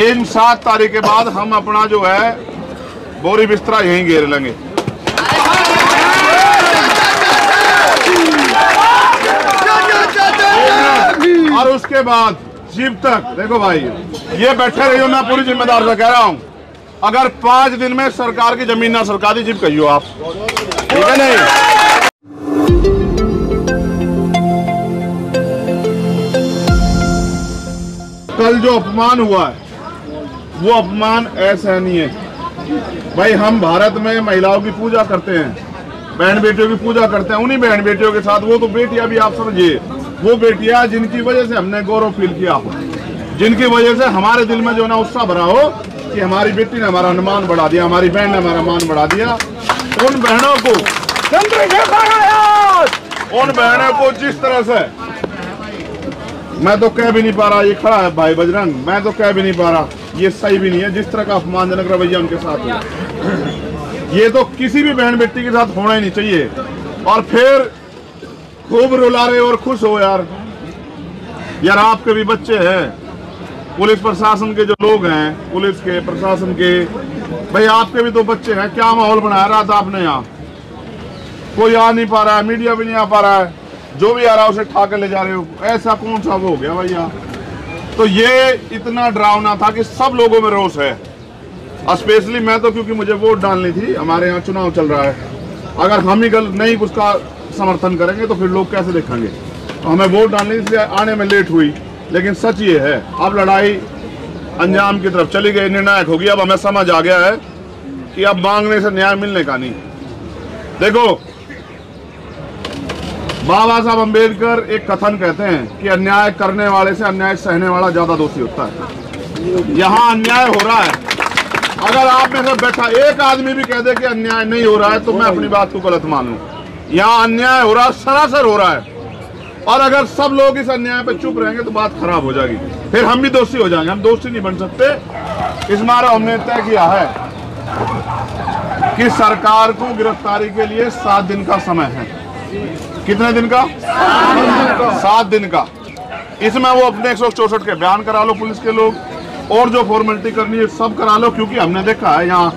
इन 7 तारीख के बाद हम अपना जो है बोरी बिस्तरा यहीं घेर लेंगे। और उसके बाद जिब तक देखो भाई ये बैठे रहियो, मैं पूरी जिम्मेदार से कह रहा हूं, अगर 5 दिन में सरकार की जमीन ना सरकारी जिब कहियो आप, ठीक है नहीं। कल जो अपमान हुआ है वो अपमान असहनीय है भाई। हम भारत में महिलाओं की पूजा करते हैं, बहन बेटियों की पूजा करते हैं, उन्हीं बहन बेटियों के साथ वो तो बेटियां भी आप समझिए, वो बेटियां जिनकी वजह से हमने गौरव फील किया हो, जिनकी वजह से हमारे दिल में जो ना उत्साह भरा हो कि हमारी बेटी ने हमारा मान बढ़ा दिया, हमारी बहन ने हमारा मान बढ़ा दिया, उन बहनों को जिस तरह से मैं तो कह भी नहीं पा रहा, ये खड़ा है भाई बजरंग, मैं तो कह भी नहीं पा रहा, ये सही भी नहीं है जिस तरह का अपमानजनक रवैया उनके साथ है। ये तो किसी भी बहन बेटी के साथ होना ही नहीं चाहिए। और फिर खूब रुला रहे और खुश हो यार आपके भी बच्चे हैं, पुलिस प्रशासन के जो लोग हैं, पुलिस के प्रशासन के भाई आपके भी तो बच्चे हैं। क्या माहौल बनाया रहा था आपने यहाँ, कोई आ नहीं पा रहा है, मीडिया भी नहीं आ पा रहा है, जो भी आ रहा है उसे ठा कर ले जा रहे हो, ऐसा कौन सा वो हो गया भैया। तो ये इतना डरावना था कि सब लोगों में रोष है। स्पेशली मैं तो, क्योंकि मुझे वोट डालनी थी, हमारे यहाँ चुनाव चल रहा है, अगर हम ही नहीं उसका समर्थन करेंगे तो फिर लोग कैसे देखेंगे। तो हमें वोट डालने इसलिए आने में लेट हुई, लेकिन सच ये है अब लड़ाई अंजाम की तरफ चली गई, निर्णायक होगी। अब हमें समझ आ गया है कि अब मांगने से न्याय मिलने का नहीं। देखो बाबा साहब अम्बेडकर एक कथन कहते हैं कि अन्याय करने वाले से अन्याय सहने वाला ज्यादा दोषी होता है। यहाँ अन्याय हो रहा है, अगर आप में से बैठा एक आदमी भी कह दे कि अन्याय नहीं हो रहा है तो मैं अपनी बात को गलत मान लूं। यहाँ अन्याय हो रहा है, सरासर हो रहा है, और अगर सब लोग इस अन्याय पे चुप रहेंगे तो बात खराब हो जाएगी, फिर हम भी दोषी हो जाएंगे। हम दोषी नहीं बन सकते। इस बार हमने तय किया है कि सरकार को गिरफ्तारी के लिए 7 दिन का समय है। कितने दिन का? 7 दिन का। इसमें वो अपने 164 के बयान करा लो पुलिस के लोग, और जो फॉर्मेलिटी करनी है सब करा लो, क्योंकि हमने देखा है यहाँ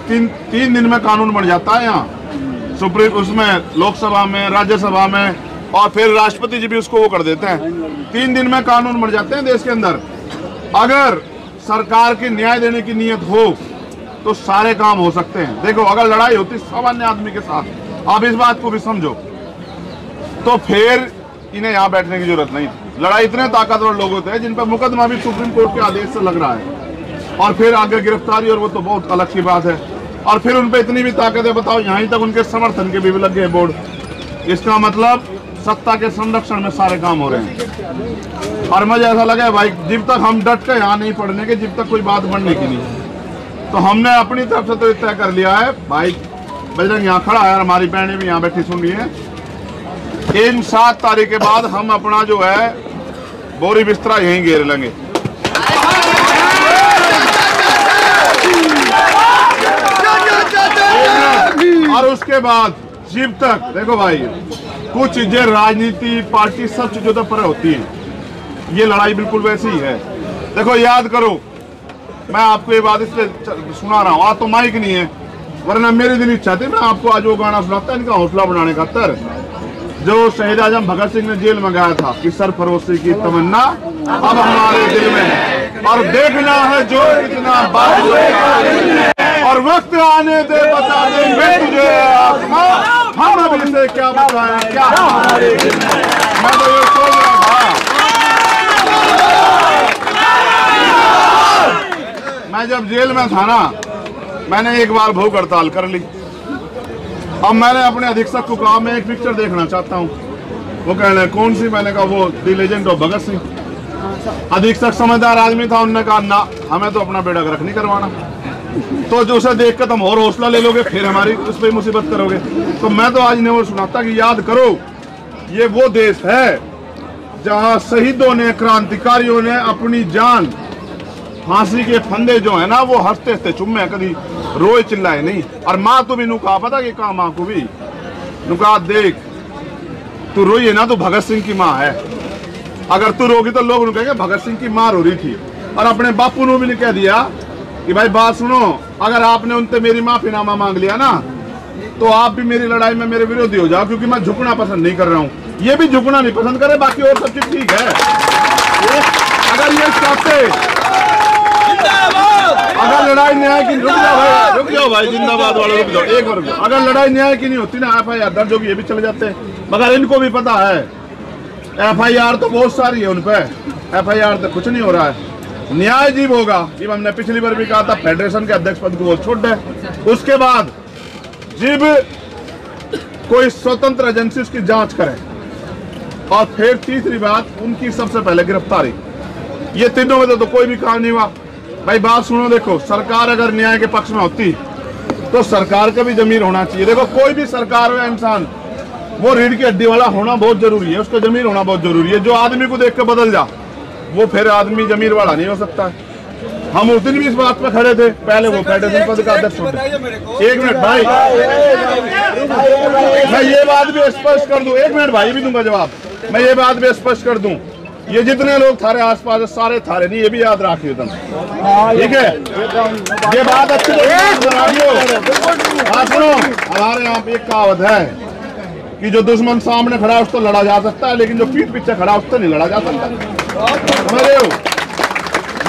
3 दिन में कानून बन जाता है। यहाँ सुप्रीम उसमें लोकसभा में, राज्यसभा में, और फिर राष्ट्रपति जी भी उसको वो कर देते हैं। 3 दिन में कानून बन जाते हैं देश के अंदर। अगर सरकार की न्याय देने की नीयत हो तो सारे काम हो सकते हैं। देखो अगर लड़ाई होती सामान्य आदमी के साथ, आप इस बात को भी समझो, तो फिर इन्हें यहाँ बैठने की जरूरत नहीं थी। लड़ाई इतने ताकतवर लोग होते हैं जिन पर मुकदमा भी सुप्रीम कोर्ट के आदेश से लग रहा है, और फिर आगे गिरफ्तारी, और वो तो बहुत अलग की बात है। और फिर उन पर इतनी भी ताकत है, बताओ यहाँ तक उनके समर्थन के भी लग गए बोर्ड। इसका मतलब सत्ता के संरक्षण में सारे काम हो रहे हैं। और मुझे ऐसा लगा भाई जब तक हम डट के यहाँ नहीं पढ़ने के, जब तक कोई बात बढ़ने की नहीं, तो हमने अपनी तरफ से तो तय कर लिया है। भाई बजरंग यहाँ खड़ा है, हमारी बहनें भी यहाँ बैठी सुन रही है। इन 7 तारीख के बाद हम अपना जो है बोरी बिस्तरा यहीं घेर लेंगे। और उसके बाद जब तक देखो भाई कुछ चीजें राजनीति पार्टी सब चीजों तक पर होती हैं, ये लड़ाई बिल्कुल वैसी ही है। देखो याद करो, मैं आपको ये बात इसलिए सुना रहा हूँ, आज तो माइक नहीं है, वरना मेरी दिल इच्छा थी मैं आपको आज वो गाना सुनाता इनका हौसला बढ़ाने का तर, जो शहीद आजम भगत सिंह ने जेल में गाया था कि सरफरोशी की तमन्ना अब हमारे दिल में है, और देखना है जो कितना बात, और वक्त आने दे बता देंगे तुझे आसमां, हम अभी से क्या बताएं क्या हमारे दिल में। मैं तो ये सोच रहा था, मैं जब जेल में था ना, मैंने एक बार भूख हड़ताल कर ली। अब मैंने अपने अधीक्षक को कहा मैं एक पिक्चर देखना चाहता हूँ। वो कह रहे कौन सी? मैंने कहा वो the legend of Bhagat Singh. अधीक्षक समझदार आदमी था, उन्होंने कहा ना हमें तो अपना बेड़ा गर्क नहीं करवाना, तो जो उसे देख कर तुम और हौसला ले लोगे, फिर हमारी उस पर मुसीबत करोगे। तो मैं तो आज इन्हें वो सुनाता कि याद करो ये वो देश है जहाँ शहीदों ने, क्रांतिकारियों ने अपनी जान, फांसी के फंदे जो है ना वो हंसते हंसते चुम्मे, कभी रोए चिल्लाए नहीं। और माँ तो भी नुका पता कि कहा, माँ को भी नुका देख तू रोई है ना तो भगत सिंह की माँ है, अगर तू रोगी तो लोग कहेंगे भगत सिंह की माँ रो रही थी। और अपने बापू ने भी नहीं कह दिया कि भाई बात सुनो, अगर आपने उनसे मेरी माफीनामा मांग लिया ना तो आप भी मेरी लड़ाई में मेरे विरोधी हो जाओ, क्योंकि मैं झुकना पसंद नहीं कर रहा हूँ। ये भी झुकना नहीं पसंद करे, बाकी और सब चीज ठीक है। अगर ये चाहते, अगर लड़ाई न्याय की, रुक जाओ भाई जिंदाबाद वालों, रुक जाओ एक बार। अगर लड़ाई न्याय की नहीं होती ना, FIR दर्ज होगी, ये भी चले जाते हैं। मगर इनको भी पता है FIR तो बहुत सारी है उन पे, FIR तो कुछ नहीं हो रहा है। न्याय जीव होगा, जीव हमने पिछली बार भी कहा था, फेडरेशन के अध्यक्ष पद को वो छोड़ दे। उसके बाद जीव कोई स्वतंत्र एजेंसी उसकी जांच करे, और फिर तीसरी बात उनकी सबसे पहले गिरफ्तारी। ये तीनों में तो कोई भी काम नहीं हुआ। भाई बात सुनो, देखो सरकार अगर न्याय के पक्ष में होती तो सरकार का भी जमीर होना चाहिए। देखो कोई भी सरकार में इंसान वो रीढ़ की हड्डी वाला होना बहुत जरूरी है, उसका जमीर होना बहुत जरूरी है। जो आदमी को देख के बदल जा, वो फिर आदमी जमीर वाला नहीं हो सकता है। हम उस दिन भी इस बात पे खड़े थे, पहले वो फेडरेशन पद का अध्यक्ष होते। एक मिनट भाई, मैं ये बात भी स्पष्ट कर दूं, एक मिनट भाई भी दूंगा जवाब। मैं ये बात भी स्पष्ट कर दूं, ये जितने लोग थारे आसपास सारे थारे नहीं, ये भी याद रखिए तुम, ठीक है? ये बात अच्छी सुनो, हमारे यहाँ पे एक कहावत है कि जो दुश्मन सामने खड़ा है उसको लड़ा जा सकता है, लेकिन जो पीठ पीछे खड़ा है उसको नहीं लड़ा जा सकता। समझ रहे हो?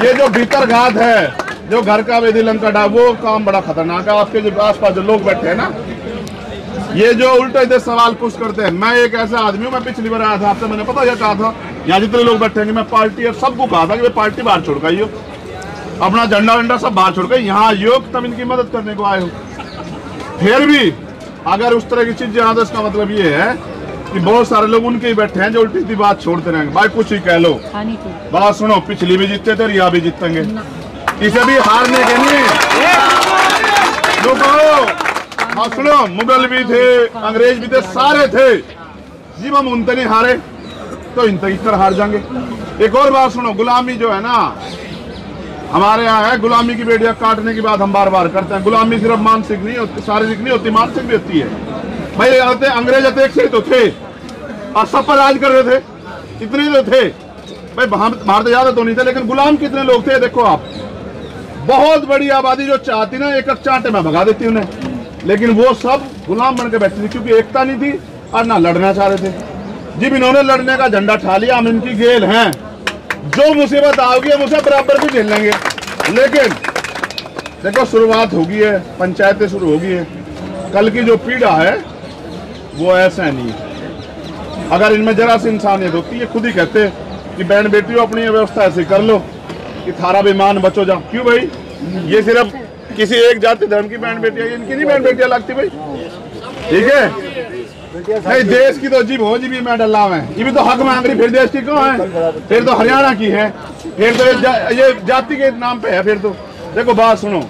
ये जो भीतरघात है, जो घर का वेदी लंका, वो काम बड़ा खतरनाक है। आपके जो आसपास जो लोग बैठे हैं ना, ये जो उल्टे से सवाल पूछ करते हैं। मैं एक ऐसा आदमी हूँ, मैं पिछली बार आया था आपसे, मैंने पता क्या कहा था, यहाँ जितने लोग बैठे हैं मैं पार्टी और सबको कहा था कि पार्टी बाहर छोड़ कर, अपना झंडा वंडा सब बाहर छोड़ कर यहाँ आइयो, तब इनकी मदद करने को आए हो। फिर भी अगर उस तरह की चीज यहाँ, तो इसका मतलब ये है कि बहुत सारे लोग उनके ही बैठे हैं जो उल्टी सी बात छोड़ते रहेंगे। भाई कुछ ही कह लो, बात सुनो, पिछली भी जीतते थे और यहाँ भी जीतेंगे, इसे भी हारने के नहीं। हाँ सुनो, मुगल भी थे, अंग्रेज भी थे, सारे थे जी, हम उनसे नहीं हारे तो इन तक हार जाएंगे। एक और बात सुनो, गुलामी जो है ना हमारे यहाँ है, गुलामी की बेड़ियां काटने की बात हम बार बार करते हैं। गुलामी सिर्फ मानसिक नहीं होती, शारीरिक नहीं होती, मानसिक भी होती है। भाई आते अंग्रेज अध्यक्ष तो थे और सब पर राज कर रहे थे, इतने तो थे भाई, भारत ज्यादा तो नहीं थे, लेकिन गुलाम कितने लोग थे देखो आप। बहुत बड़ी आबादी जो चाहती ना एक चांटे में भगा देती उन्हें, लेकिन वो सब गुलाम बन के बैठती थी, क्योंकि एकता नहीं थी और ना लड़ना चाह रहे थे। जब इन्होंने लड़ने का झंडा ठा लिया, हम इनकी गेल हैं, जो मुसीबत आओगी हम उसे बराबर भी झेल लेंगे। लेकिन देखो शुरुआत होगी है, पंचायतें शुरू होगी है, कल की जो पीड़ा है वो ऐसा नहीं है। अगर इनमें जरा सी इंसानियत होती है, खुद ही कहते कि बहन बेटियों अपनी व्यवस्था ऐसे कर लो कि थारा बेमान बचो जा। क्यों भाई, ये सिर्फ किसी एक जाति धर्म की बहन बेटियां, इनकी नहीं बहन बेटियां लगती भाई, ठीक है? नहीं, देश की तो जीव हो जी भी मैं डल्ला में, ये भी तो हक मांग रही, फिर देश की क्यों है? फिर तो हरियाणा की है, फिर तो ये जाति के नाम पे है। फिर तो देखो बात सुनो,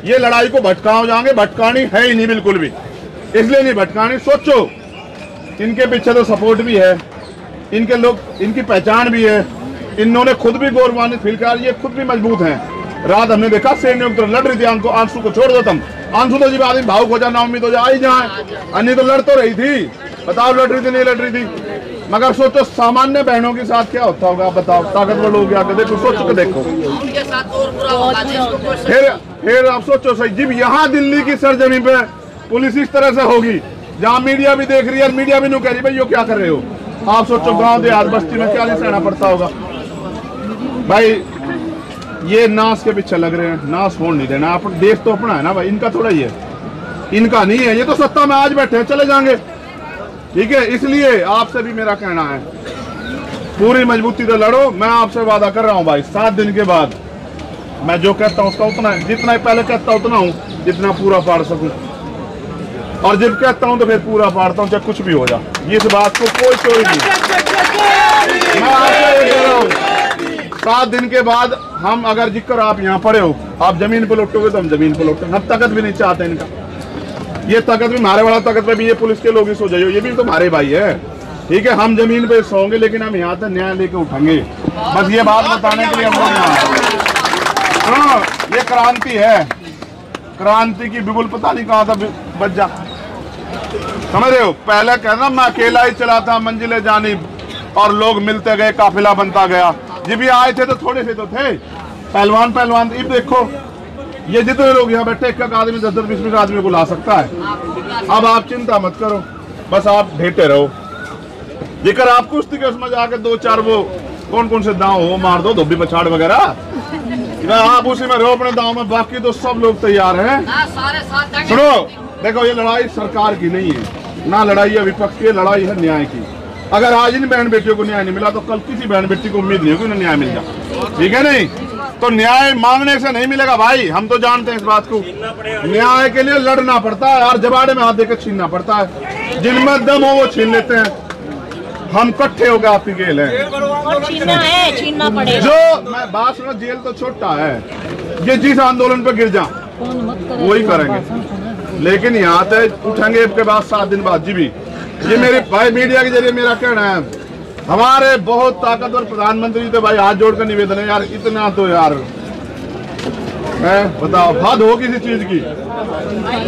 ये लड़ाई को भटकाओ जाएंगे, भटकानी है ही नहीं बिल्कुल भी, इसलिए नहीं भटकानी। सोचो इनके पीछे तो सपोर्ट भी है, इनके लोग, इनकी पहचान भी है, इन्होंने खुद भी गौरवान्वित फील किया, ये खुद भी मजबूत हैं। रात हमने देखा सैन्य लड़ रही थी, आंसू को छोड़ दो तुम, आंसू तो जीव आदमी भावुक हो जाए, ना उम्मीद हो जाए, आई जाए, अन्य तो लड़ तो रही थी, बताओ लड़ रही थी नहीं लड़ रही थी। मगर सोचो सामान्य बहनों के साथ क्या होता होगा, बताओ, ताकतवर लोग आके देखो, सोच के देखो। फिर आप सोचो सही, जब यहाँ दिल्ली की सरजमी पे पुलिस इस तरह से होगी, जहाँ मीडिया भी देख रही है, मीडिया भी नहीं कह रही भाई यो क्या कर रहे हो, आप सोचो गांव देहात बस्ती में क्या नहीं सहना पड़ता होगा। भाई ये नाश के पीछे लग रहे हैं, नाश होने नहीं देना। आप देश तो अपना है ना भाई, इनका थोड़ा ही है, इनका नहीं है। ये तो सत्ता में आज बैठे हैं, चले जाएंगे, ठीक है? इसलिए आपसे भी मेरा कहना है, पूरी मजबूती से लड़ो। मैं आपसे वादा कर रहा हूँ भाई, 7 दिन के बाद मैं जो कहता हूँ उसका उतना, जितना पहले कहता उतना हूँ, जितना पूरा पाड़ सकूँ, और जब कहता हूँ तो फिर पूरा पाड़ता हूँ, चाहे कुछ भी हो जाए। इस बात को कोई चोरी नहीं। मैं आपसे ये कह रहा हूँ, 7 दिन के बाद हम अगर जिक्र आप यहाँ पड़े हो, आप जमीन पर लौटोगे तो हम जमीन पर लौटेंगे। हम ताकत भी नहीं चाहते इनका, ये ताकत भी हमारे वाला ताकत पे भी ये पुलिस के लोग ही सो जाइए, ये भी तुम्हारे भाई है, ठीक है? हम जमीन पे सोएंगे, लेकिन हम यहाँ तक न्याय लेके उठेंगे। बस ये बात बताने के लिए हम लोग यहाँ, हाँ, ये क्रांति है, क्रांति की बिगुल पता नहीं कहाँ था बच जा, समझ रहे हो? पहले कहना मैं अकेला ही चला था मंजिले जानी, और लोग मिलते गए, काफिला बनता गया। जब भी आए थे तो थोड़े से तो थे, पहलवान पहलवान ये देखो, ये जितने लोग यहाँ बैठे, एक आदमी 10-10 20-20 आदमी को ला सकता है। अब आप चिंता मत करो, बस आप भेटे रहो। जेकर आप कुश्ती के उसमें जाके 2-4 वो कौन से दांव हो मार दो, धोबी पछाड़ वगैरह, आप उसी में रहो अपने दांव में, बाकी तो सब लोग तैयार हैं। सुनो, देखो ये लड़ाई सरकार की नहीं है, ना लड़ाई है विपक्ष की, लड़ाई है न्याय की। अगर आज इन बहन बेटियों को न्याय नहीं मिला तो कल किसी बहन बेटी को उम्मीद नहीं होगी उन्हें न्याय मिल जाए, ठीक है नहीं? तो न्याय मांगने से नहीं मिलेगा भाई, हम तो जानते हैं इस बात को। न्याय के लिए लड़ना पड़ता है और जबाड़े में हाथ देकर छीनना पड़ता है। जिनमें दम हो वो छीन लेते हैं, हम इकट्ठे हो गए आपकी गेल है, छीनना पड़ेगा। जो मैं बात सुनो, जेल तो छोटा है, ये जिस आंदोलन पे गिर जा वही करेंगे, लेकिन यहाँ से उठेंगे के बाद 7 दिन बाद जी भी। ये मेरे भाई मीडिया के जरिए मेरा कहना है, हमारे बहुत ताकतवर प्रधानमंत्री तो भाई हाथ जोड़कर निवेदन है यार, इतना तो यार बताओ हद हो किसी चीज की।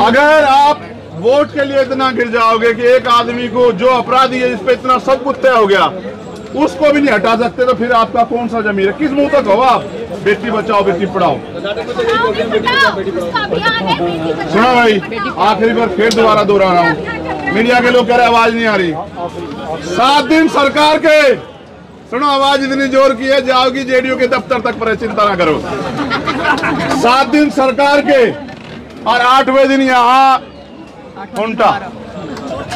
अगर आप वोट के लिए इतना गिर जाओगे कि एक आदमी को जो अपराधी है, इस पे इतना सब कुछ तय हो गया, उसको भी नहीं हटा सकते, तो फिर आपका कौन सा जमीर है? किस मुंह तक हो आप बेटी बचाओ बेटी पढ़ाओ? सुनो भाई, आखिरी बार फिर दोबारा दोहरा रहा हूँ, मीडिया के लोग कह रहे आवाज नहीं आ रही। 7 दिन सरकार के, सुनो आवाज इतनी जोर की है जाओगी जेडीयू के दफ्तर तक, पर चिंता ना करो। 7 दिन सरकार के और 8वें दिन यहाँ उल्टा,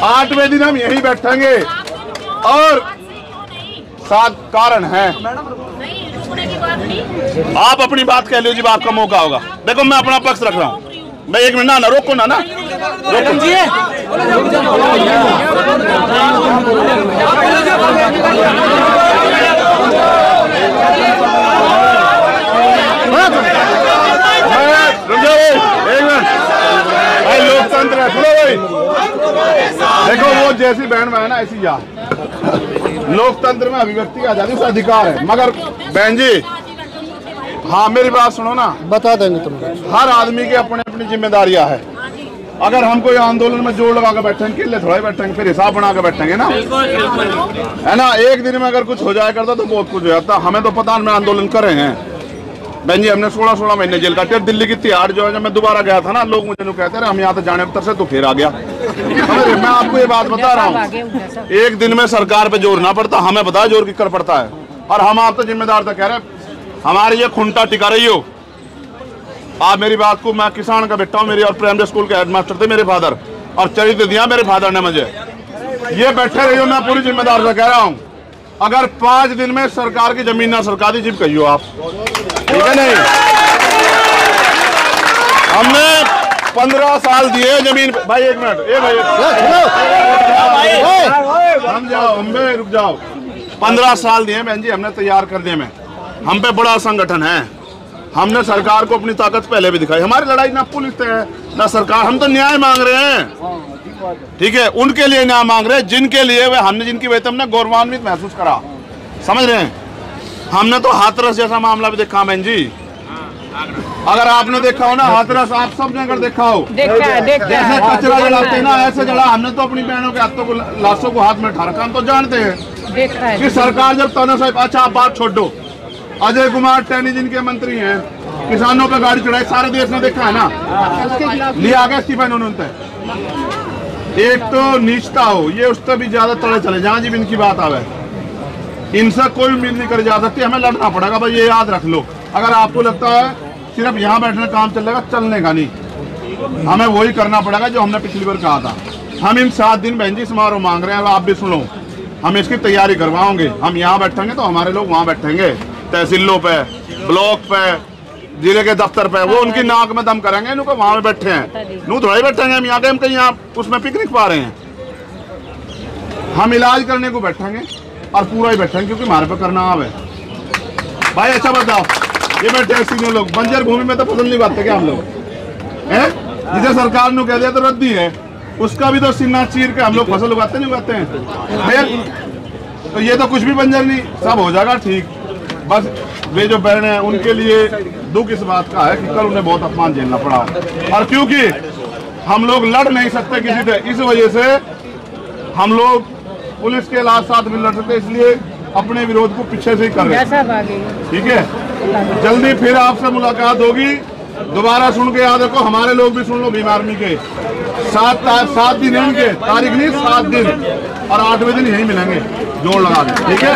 8वें दिन हम यहीं बैठेंगे। और 7 कारण है, आप अपनी बात कह लीजिए, आपका मौका होगा। देखो मैं अपना पक्ष रख रहा हूँ, मैं 1 मिनट ना रोको ना रोको जी। भाई लोकतंत्र है, सुनो भाई, देखो वो जैसी बहन है ना ऐसी यार, लोकतंत्र में अभिव्यक्ति का आजादी उसका अधिकार है। मगर बहन जी, हाँ मेरी बात सुनो ना, बता देंगे तुम। हर आदमी की अपनी अपनी जिम्मेदारियां है। अगर हम कोई आंदोलन में जोड़ लगा कर बैठेंगे, किले थोड़ा बैठेंगे, फिर हिसाब बना कर बैठेंगे ना, है ना? एक दिन में अगर कुछ हो जाया करता तो बहुत कुछ हो जाता। हमें तो पता नहीं आंदोलन कर रहे हैं बहन जी, हमने 16 महीने जेल काटे। दिल्ली की तिहाड़ जो है, जब मैं दोबारा गया था ना, लोग मुझे कहते रहे हम यहाँ तो जाने उत्तर से, तो फिर आ गया। मैं आपको ये बात बता रहा हूँ, एक दिन में सरकार पे जोर ना पड़ता, हमें पता है जोर किकर पड़ता है। और हम आप तो जिम्मेदार तो कह रहे, हमारी ये खुंटा टिका रही हो आप मेरी बात को। मैं किसान का बेटा हूँ, मेरी और प्राइमरी स्कूल के हेडमास्टर थे मेरे फादर, और चरित्र दिया मेरे फादर ने मुझे। ये बैठे रही हो, मैं पूरी जिम्मेदार से कह रहा हूँ। अगर 5 दिन में सरकार की जमीन ना सरकारी जिप कहियो आप, ठीक है नहीं? हमने 15 साल दिए जमीन। भाई 1 मिनट, हम जाओ, हम रुक जाओ। 15 साल दिए बहन जी हमने तैयार करने में। हम पे बड़ा संगठन है, हमने सरकार को अपनी ताकत पहले भी दिखाई। हमारी लड़ाई ना पुलिस है ना सरकार, हम तो न्याय मांग रहे हैं, ठीक है? उनके लिए न्याय मांग रहे हैं जिनके लिए वे हमने, जिनकी वजह से हमने गौरवान्वित महसूस करा, समझ रहे हैं? हमने तो हाथरस जैसा मामला भी देखा बहन जी। अगर आपने देखा हो ना हाथरस, आप सब ने अगर देखा हो, जैसे कचरा जलाते ना ऐसे जला। हमने तो अपनी बहनों के हाथों को, लाशों को हाथ में उठा रखा। हम तो जानते हैं कि सरकार जब तानाशाही, अच्छा आप बात छोड़ दो, अजय कुमार टैनी जिनके मंत्री हैं, किसानों पे गाड़ी चढ़ाई, सारे देश ने देखा है ना, लिया गया इस्तीफा उन्होंने। एक तो नीचता हो, ये उससे भी ज्यादा तड़े चले जहां जी इनकी बात आवे, इनसे कोई उम्मीद नहीं करी जा सकती। हमें लड़ना पड़ेगा भाई, ये याद रख लो। अगर आपको लगता है सिर्फ यहाँ बैठने काम चलेगा, चलने का नहीं, हमें वही करना पड़ेगा जो हमने पिछली बार कहा था। हम इन 7 दिन बहन जी समारोह मांग रहे हैं, आप भी सुनो, हम इसकी तैयारी करवाओगे। हम यहाँ बैठेंगे तो हमारे लोग वहाँ बैठेंगे, तहसीलों पे, ब्लॉक पे, जिले के दफ्तर पे, वो उनकी नाक में दम करेंगे। इनको वहाँ में बैठे हैं, नू थोड़ा ही बैठेंगे हम यहाँ के, हम कहीं यहाँ उसमें पिकनिक पा रहे हैं। हम इलाज करने को बैठेंगे और पूरा ही बैठेंगे, क्योंकि हमारे पे करना आवे भाई। अच्छा बताओ, ये बैठे सीनियर लोग बंजर भूमि में तो पसंद नहीं करते क्या हम लोग हैं? जिसे सरकार ने कह दिया तो रद्दी है, उसका भी तो सीना चीर के हम लोग फसल उगाते नहीं उगाते हैं? तो ये तो कुछ भी बंजर नहीं, सब हो जाएगा ठीक। बस वे जो बहन है उनके लिए दुख इस बात का है कि कल उन्हें बहुत अपमान झेलना पड़ा, और क्योंकि हम लोग लड़ नहीं सकते किसी से, इस वजह से हम लोग पुलिस के साथ भी लड़ सकते, इसलिए अपने विरोध को पीछे से ही कर रहे हैं। ठीक है, जल्दी फिर आपसे मुलाकात होगी। दोबारा सुन के याद रखो, हमारे लोग भी सुन लो भीम आर्मी के। 7 दिन इनके, तारीख नहीं 7 दिन, और 8वें दिन यहीं मिलेंगे, जोड़ लगा दें। ठीक है।